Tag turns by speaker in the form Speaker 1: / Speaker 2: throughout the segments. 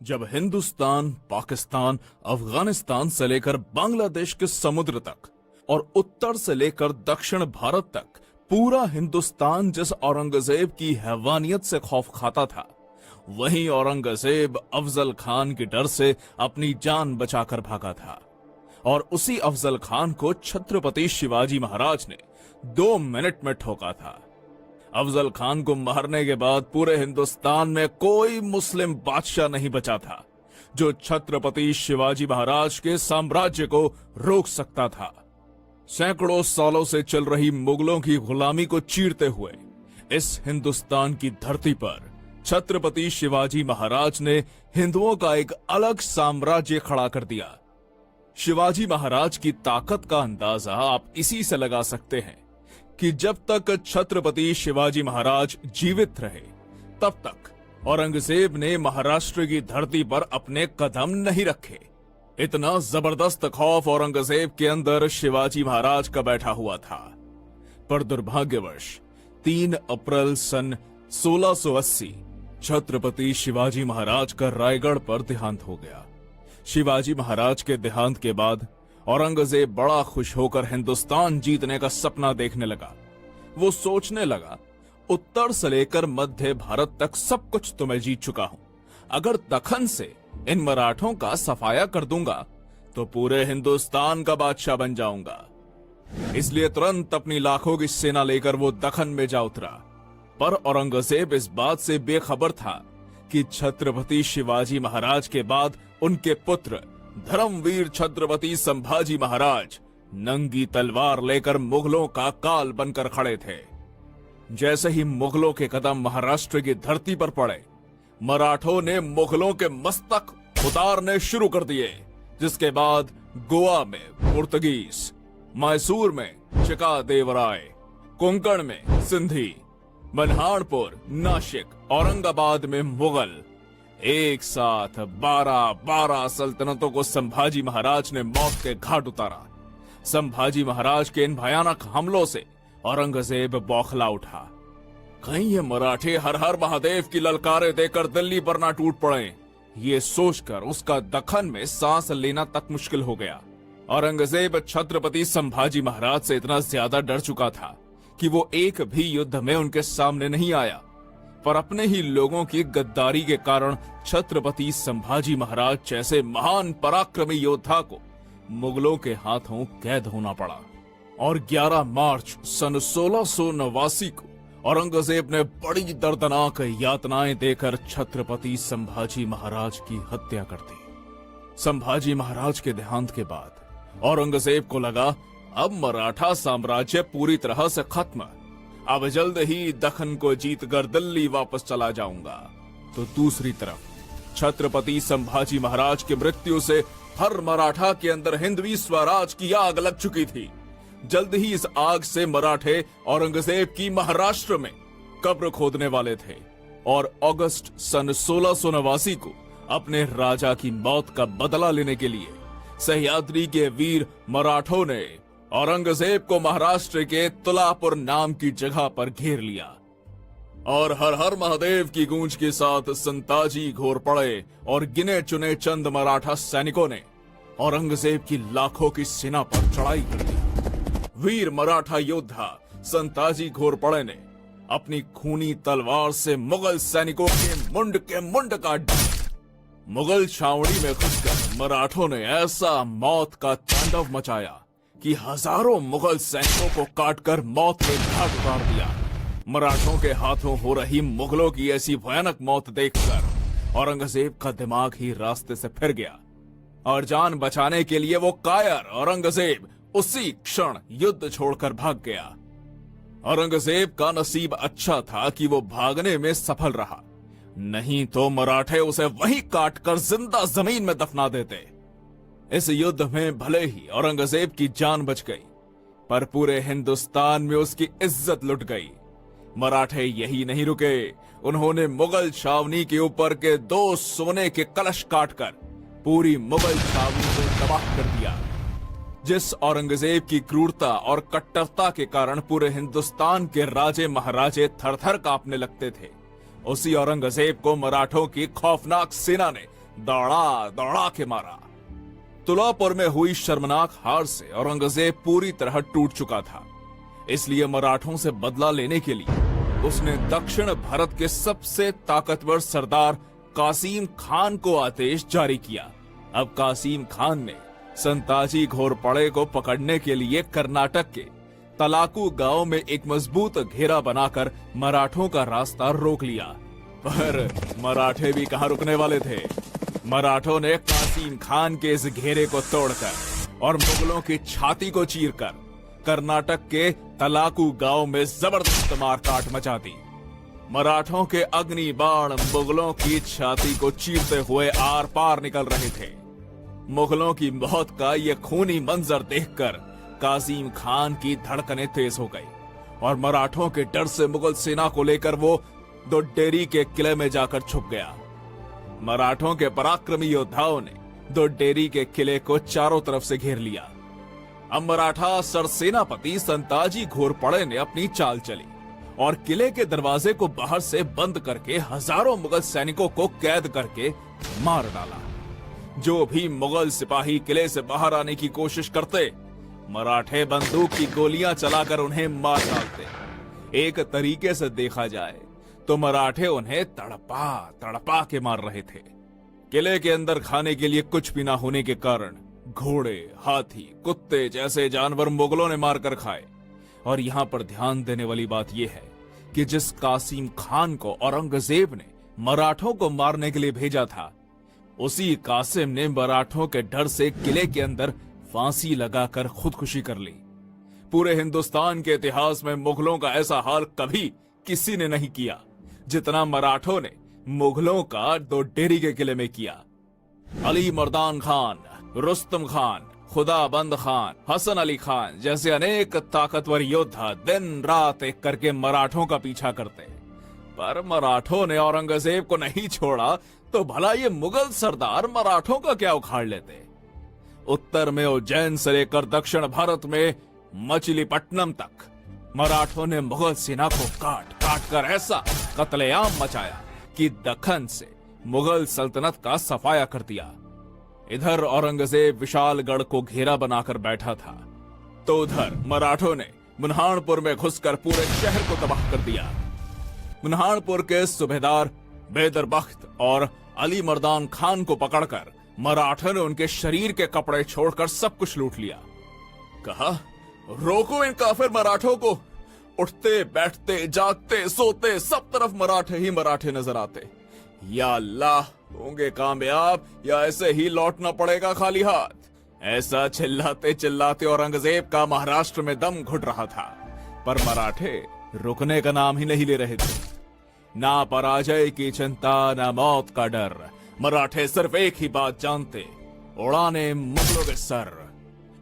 Speaker 1: जब हिंदुस्तान, पाकिस्तान, अफगानिस्तान से लेकर बांग्लादेश के समुद्र तक और उत्तर से लेकर दक्षिण भारत तक पूरा हिंदुस्तान जिस औरंगजेब की हैवानियत से खौफ खाता था, वहीं औरंगजेब अफजल खान के डर से अपनी जान बचाकर भागा था। और उसी अफजल खान को छत्रपति शिवाजी महाराज ने 2 मिनट में ठोका था। अफजल खान को मारने के बाद पूरे हिंदुस्तान में कोई मुस्लिम बादशाह नहीं बचा था जो छत्रपति शिवाजी महाराज के साम्राज्य को रोक सकता था। सैकड़ों सालों से चल रही मुगलों की गुलामी को चीरते हुए इस हिंदुस्तान की धरती पर छत्रपति शिवाजी महाराज ने हिंदुओं का एक अलग साम्राज्य खड़ा कर दिया। शिवाजी महाराज की ताकत का अंदाजा आप इसी से लगा सकते हैं कि जब तक छत्रपति शिवाजी महाराज जीवित रहे, तब तक औरंगजेब ने महाराष्ट्र की धरती पर अपने कदम नहीं रखे। इतना जबरदस्त खौफ औरंगजेब के अंदर शिवाजी महाराज का बैठा हुआ था। पर दुर्भाग्यवश 3 अप्रैल सन 1680 छत्रपति शिवाजी महाराज का रायगढ़ पर देहांत हो गया। शिवाजी महाराज के देहांत के बाद औरंगजेब बड़ा खुश होकर हिंदुस्तान जीतने का सपना देखने लगा। वो सोचने लगा, उत्तर से लेकर मध्य भारत तक सब कुछ तो मैं जीत चुका हूं। अगर दखन से इन मराठों का सफाया कर दूंगा तो पूरे हिंदुस्तान का बादशाह बन जाऊंगा। इसलिए तुरंत अपनी लाखों की सेना लेकर वो दखन में जा उतरा। पर औरंगजेब इस बात से बेखबर था कि छत्रपति शिवाजी महाराज के बाद उनके पुत्र धर्मवीर छत्रपति संभाजी महाराज नंगी तलवार लेकर मुगलों का काल बनकर खड़े थे। जैसे ही मुगलों के कदम महाराष्ट्र की धरती पर पड़े, मराठों ने मुगलों के मस्तक उतारने शुरू कर दिए। जिसके बाद गोवा में पुर्तगीज, मैसूर में चिकादेवराय, कोंकण में सिंधी, मनहारपुर, नासिक, औरंगाबाद में मुगल, एक साथ 12 सल्तनतों को संभाजी महाराज ने मौत के घाट उतारा। संभाजी महाराज के इन भयानक हमलों से औरंगजेब बौखला उठा। कहीं ये मराठे हर हर महादेव की ललकारे देकर दिल्ली पर ना टूट पड़े, ये सोचकर उसका दखन में सांस लेना तक मुश्किल हो गया। औरंगजेब छत्रपति संभाजी महाराज से इतना ज्यादा डर चुका था कि वो एक भी युद्ध में उनके सामने नहीं आया। पर अपने ही लोगों की गद्दारी के कारण छत्रपति संभाजी महाराज जैसे महान पराक्रमी योद्धा को मुगलों के हाथों कैद होना पड़ा। और 11 मार्च सन 1689 को औरंगजेब ने बड़ी दर्दनाक यातनाएं देकर छत्रपति संभाजी महाराज की हत्या कर दी। संभाजी महाराज के देहांत के बाद औरंगजेब को लगा, अब मराठा साम्राज्य पूरी तरह से खत्म। अब जल्द ही दखन को जीतकर दिल्ली वापस चला जाऊंगा। तो दूसरी तरफ छत्रपति संभाजी महाराज की मृत्यु से हर मराठा के अंदर हिंदवी स्वराज की आग लग चुकी थी। जल्द ही इस आग से मराठे औरंगजेब की महाराष्ट्र में कब्र खोदने वाले थे। और अगस्त सन 1689 को अपने राजा की मौत का बदला लेने के लिए सह्याद्री के वीर मराठों ने औरंगजेब को महाराष्ट्र के तुलापुर नाम की जगह पर घेर लिया। और हर हर महादेव की गूंज के साथ संताजी घोर पड़े और गिने चुने चंद मराठा सैनिकों ने औरंगजेब की लाखों की सेना पर चढ़ाई कर दी। वीर मराठा योद्धा संताजी घोरपड़े ने अपनी खूनी तलवार से मुगल सैनिकों के मुंड काट दिए। मुगल छावनी में घुसकर मराठों ने ऐसा मौत का तांडव मचाया कि हजारों मुगल सैनिकों को काटकर मौत के घाट उतार दिया। मराठों के हाथों हो रही मुगलों की ऐसी भयानक मौत देखकर औरंगजेब का दिमाग ही रास्ते से फिर गया और जान बचाने के लिए वो कायर औरंगजेब उसी क्षण युद्ध छोड़कर भाग गया। औरंगजेब का नसीब अच्छा था कि वो भागने में सफल रहा, नहीं तो मराठे उसे वहीं काटकर जिंदा जमीन में दफना देते। इस युद्ध में भले ही औरंगजेब की जान बच गई, पर पूरे हिंदुस्तान में उसकी इज्जत लुट गई। मराठे यही नहीं रुके, उन्होंने मुगल छावनी के ऊपर के 2 सोने के कलश काटकर पूरी मुगल छावनी को तबाह कर दिया। जिस औरंगजेब की क्रूरता और कट्टरता के कारण पूरे हिंदुस्तान के राजे महाराजे थर थर कांपने लगते थे, उसी औरंगजेब को मराठों की खौफनाक सेना ने दौड़ा दौड़ा के मारा। तुलापुर में हुई शर्मनाक हार से औरंगजेब पूरी तरह टूट चुका था। इसलिए मराठों से बदला लेने के लिए उसने दक्षिण भारत के सबसे ताकतवर सरदार कासिम खान को आदेश जारी किया। अब कासिम खान ने संताजी घोरपड़े को पकड़ने के लिए कर्नाटक के तलाकू गांव में एक मजबूत घेरा बनाकर मराठों का रास्ता रोक लिया। पर मराठे भी कहां रुकने वाले थे। मराठों ने कासिम खान के इस घेरे को तोड़कर और मुगलों की छाती को चीरकर कर्नाटक के तलाकू गांव में जबरदस्त मारकाट मचा दी। मराठों के अग्नि बाण मुगलों की छाती को चीरते हुए आर पार निकल रहे थे। मुगलों की मौत का यह खूनी मंजर देखकर कासिम खान की धड़कनें तेज हो गई और मराठों के डर से मुगल सेना को लेकर वो दोड्डेरी के किले में जाकर छुप गया। मराठों के पराक्रमी योद्धाओं ने दोड्डेरी के किले को चारों तरफ से घेर लिया। अब मराठा सरसेनापति संताजी घोरपड़े ने अपनी चाल चली और किले के दरवाजे को बाहर से बंद करके हजारों मुगल सैनिकों को कैद करके मार डाला। जो भी मुगल सिपाही किले से बाहर आने की कोशिश करते, मराठे बंदूक की गोलियां चलाकर उन्हें मार डालते। एक तरीके से देखा जाए तो मराठे उन्हें तड़पा तड़पा के मार रहे थे। किले के अंदर खाने के लिए कुछ भी ना होने के कारण घोड़े, हाथी, कुत्ते जैसे जानवर मुगलों ने मारकर खाए। और यहाँ पर ध्यान देने वाली बात यह है कि जिस कासिम खान को औरंगजेब ने मराठों को मारने के लिए भेजा था, उसी कासिम ने मराठों के डर से किले के अंदर फांसी लगाकर खुदकुशी कर ली। पूरे हिंदुस्तान के इतिहास में मुगलों का ऐसा हाल कभी किसी ने नहीं किया जितना मराठों ने मुगलों का दोड्डेरी के किले में किया। अली मर्दान खान, रुस्तम खान, खुदाबंद खान, हसन अली खान जैसे अनेक ताकतवर योद्धा दिन रात एक करके मराठों का पीछा करते, पर मराठों ने औरंगजेब को नहीं छोड़ा तो भला ये मुगल सरदार मराठों का क्या उखाड़ लेते। उत्तर में उज्जैन से लेकर दक्षिण भारत में मछलीपट्टनम तक मराठों ने मुगल सेना को काट काट कर ऐसा कत्लेआम मचाया कि दक्खन से मुगल सल्तनत का सफाया कर दिया। इधर औरंगजेब विशालगढ़ को घेरा बनाकर बैठा था, तो उधर मराठों ने बुरहानपुर में घुसकर पूरे शहर को तबाह कर दिया। बुरहानपुर के सूबेदार बैदर बख्त और अली मर्दान खान को पकड़कर मराठों ने उनके शरीर के कपड़े छोड़कर सब कुछ लूट लिया। कहा, रोको इन काफिर मराठों को। उठते बैठते जागते सोते सब तरफ मराठे ही मराठे नजर आते। या अल्लाह, होंगे कामयाब या ऐसे ही लौटना पड़ेगा खाली हाथ। ऐसा चिल्लाते चिल्लाते औरंगजेब का महाराष्ट्र में दम घुट रहा था, पर मराठे रुकने का नाम ही नहीं ले रहे थे। ना पराजय की चिंता, ना मौत का डर। मराठे सिर्फ एक ही बात जानते, उड़ाने मुगलों के सर।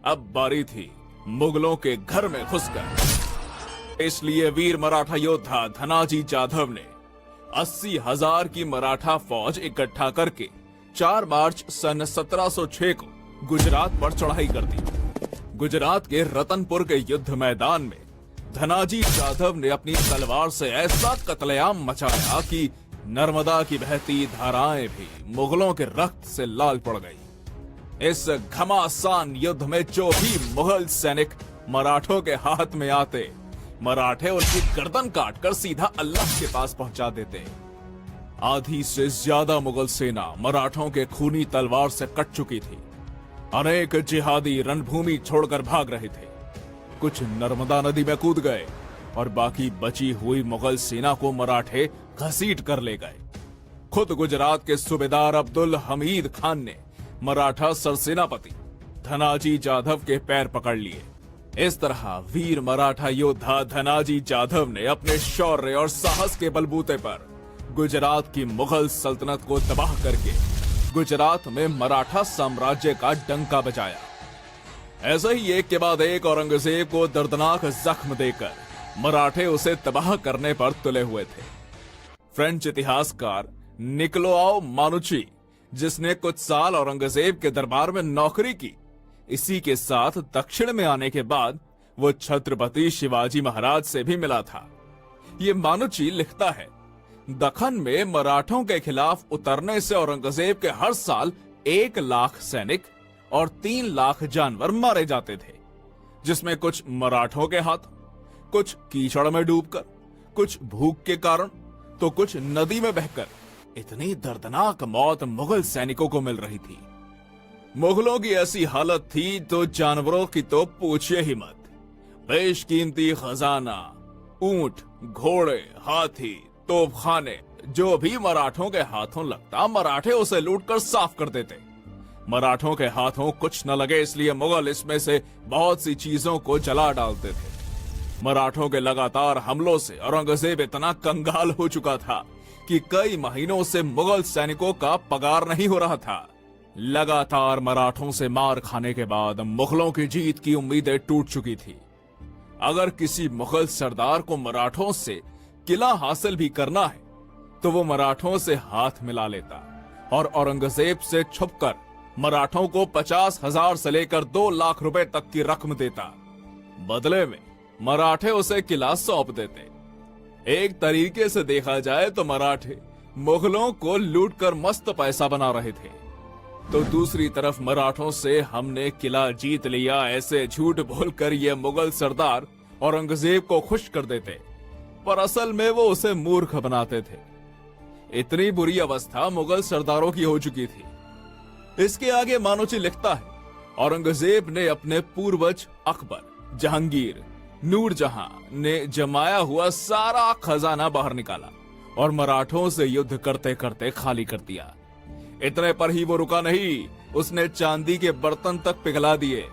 Speaker 1: अब बारी थी मुगलों के घर में घुसकर। इसलिए वीर मराठा योद्धा धनाजी जाधव ने 80,000 की मराठा फौज इकट्ठा करके 4 मार्च सन 1706 को गुजरात पर चढ़ाई कर दी। गुजरात के रतनपुर के युद्ध मैदान में धनाजी जाधव ने अपनी तलवार से ऐसा कत्लेआम मचाया कि नर्मदा की बहती धाराएं भी मुगलों के रक्त से लाल पड़ गई। इस घमासान युद्ध में जो भी मुगल सैनिक मराठों के हाथ में आते, मराठे उनकी गर्दन काटकर सीधा अल्लाह के पास पहुंचा देते। आधी से ज्यादा मुगल सेना मराठों के खूनी तलवार से कट चुकी थी। अनेक जिहादी रणभूमि छोड़कर भाग रहे थे। कुछ नर्मदा नदी में कूद गए और बाकी बची हुई मुगल सेना को मराठे घसीट कर ले गए। खुद गुजरात के सूबेदार अब्दुल हमीद खान ने मराठा सरसेनापति धनाजी जाधव के पैर पकड़ लिए। इस तरह वीर मराठा योद्धा धनाजी जाधव ने अपने शौर्य और साहस के बलबूते पर गुजरात की मुगल सल्तनत को तबाह करके गुजरात में मराठा साम्राज्य का डंका बजाया। ऐसे ही एक के बाद एक औरंगजेब को दर्दनाक जख्म देकर मराठे उसे तबाह करने पर तुले हुए थे। फ्रेंच इतिहासकार निकोलाउ मानुची, जिसने कुछ साल औरंगजेब के दरबार में नौकरी की, इसी के साथ दक्षिण में आने के बाद वो छत्रपति शिवाजी महाराज से भी मिला था। ये मानुची लिखता है, दखन में मराठों के खिलाफ उतरने से औरंगजेब के हर साल 1 लाख सैनिक और 3 लाख जानवर मारे जाते थे, जिसमें कुछ मराठों के हाथ, कुछ कीचड़ में डूबकर, कुछ भूख के कारण, तो कुछ नदी में बहकर। इतनी दर्दनाक मौत मुगल सैनिकों को मिल रही थी। मुगलों की ऐसी हालत थी तो जानवरों की तो पूछिए ही मत। बेशकीमती खजाना, ऊंट, घोड़े, हाथी, तोपखाने, जो भी मराठों के हाथों लगता, मराठे उसे लूटकर साफ कर देते। मराठों के हाथों कुछ न लगे, इसलिए मुगल इसमें से बहुत सी चीजों को जला डालते थे। मराठों के लगातार हमलों से औरंगजेब इतना कंगाल हो चुका था कि कई महीनों से मुगल सैनिकों का पगार नहीं हो रहा था। लगातार मराठों से मार खाने के बाद मुगलों की जीत की उम्मीदें टूट चुकी थी। अगर किसी मुगल सरदार को मराठों से किला हासिल भी करना है तो वो मराठों से हाथ मिला लेता और औरंगजेब से छुपकर मराठों को 50,000 से लेकर 2 लाख रुपए तक की रकम देता। बदले में मराठे उसे किला सौंप देते। एक तरीके से देखा जाए तो मराठे मुगलों को लूटकर मस्त पैसा बना रहे थे, तो दूसरी तरफ मराठों से हमने किला जीत लिया ऐसे झूठ बोलकर ये मुगल सरदार औरंगजेब को खुश कर देते, पर असल में वो उसे मूर्ख बनाते थे। इतनी बुरी अवस्था मुगल सरदारों की हो चुकी थी। इसके आगे मानोची लिखता है, औरंगजेब ने अपने पूर्वज अकबर, जहांगीर, नूरजहां ने जमाया हुआ सारा खजाना बाहर निकाला और मराठों से युद्ध करते करते खाली कर दिया। इतने पर ही वो रुका नहीं, उसने चांदी के बर्तन तक पिघला दिए।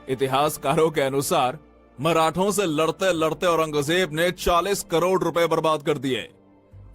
Speaker 1: इतिहासकारों के अनुसार मराठों से लड़ते लड़ते औरंगजेब ने 40 करोड़ रुपए बर्बाद कर दिए।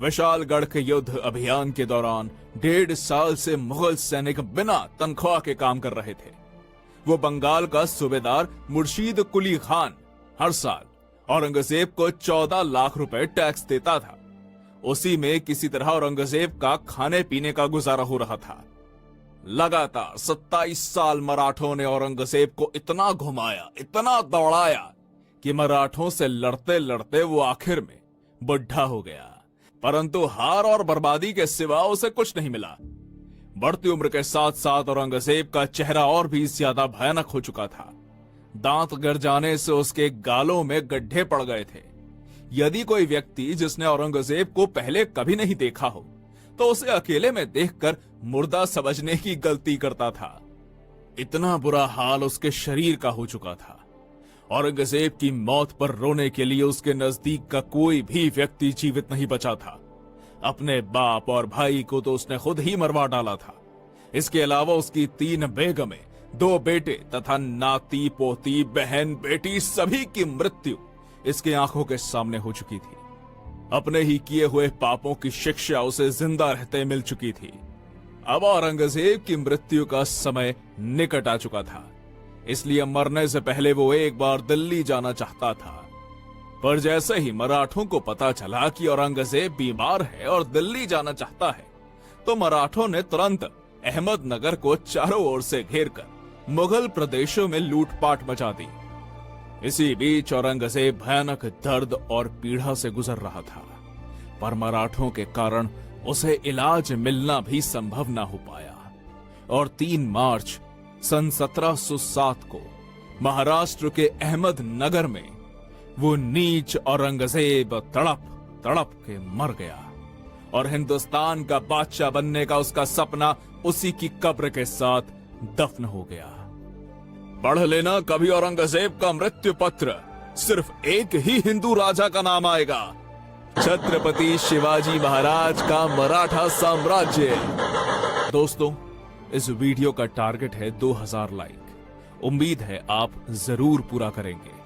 Speaker 1: विशालगढ़ के युद्ध अभियान के दौरान 1.5 साल से मुगल सैनिक बिना तनख्वाह के काम कर रहे थे। वो बंगाल का सूबेदार मुर्शीद कुली खान हर साल औरंगजेब को 14 लाख रुपए टैक्स देता था। उसी में किसी तरह औरंगजेब का खाने पीने का गुजारा हो रहा था। लगातार 27 साल मराठों ने औरंगजेब को इतना घुमाया, इतना दौड़ाया कि मराठों से लड़ते लड़ते वो आखिर में बुढ़ा हो गया। परंतु हार और बर्बादी के सिवा उसे कुछ नहीं मिला। बढ़ती उम्र के साथ साथ औरंगजेब का चेहरा और भी ज्यादा भयानक हो चुका था। दांत गिर जाने से उसके गालों में गड्ढे पड़ गए थे। यदि कोई व्यक्ति जिसने औरंगजेब को पहले कभी नहीं देखा हो तो उसे अकेले में देखकर मुर्दा समझने की गलती करता था। इतना बुरा हाल उसके शरीर का हो चुका था। औरंगजेब की मौत पर रोने के लिए उसके नजदीक का कोई भी व्यक्ति जीवित नहीं बचा था। अपने बाप और भाई को तो उसने खुद ही मरवा डाला था। इसके अलावा उसकी 3 बेगमें, 2 बेटे तथा नाती पोती, बहन बेटी सभी की मृत्यु इसके आंखों के सामने हो चुकी थी। अपने ही किए हुए पापों की शिक्षा उसे जिंदा रहते मिल चुकी थी। अब औरंगजेब की मृत्यु का समय निकट आ चुका था, इसलिए मरने से पहले वो एक बार दिल्ली जाना चाहता था। पर जैसे ही मराठों को पता चला कि औरंगजेब बीमार है और दिल्ली जाना चाहता है, तो मराठों ने तुरंत अहमदनगर को चारों ओर से घेरकर मुगल प्रदेशों में लूटपाट मचा दी। इसी बीच औरंगजेब भयानक दर्द और पीड़ा से गुजर रहा था, पर मराठों के कारण उसे इलाज मिलना भी संभव न हो पाया और 3 मार्च सन 1707 को महाराष्ट्र के अहमदनगर में वो नीच औरंगजेब तड़प तड़प के मर गया और हिंदुस्तान का बादशाह बनने का उसका सपना उसी की कब्र के साथ दफन हो गया। पढ़ लेना कभी औरंगजेब का मृत्यु पत्र, सिर्फ एक ही हिंदू राजा का नाम आएगा, छत्रपति शिवाजी महाराज का मराठा साम्राज्य। दोस्तों, इस वीडियो का टारगेट है 2000 लाइक। उम्मीद है आप जरूर पूरा करेंगे।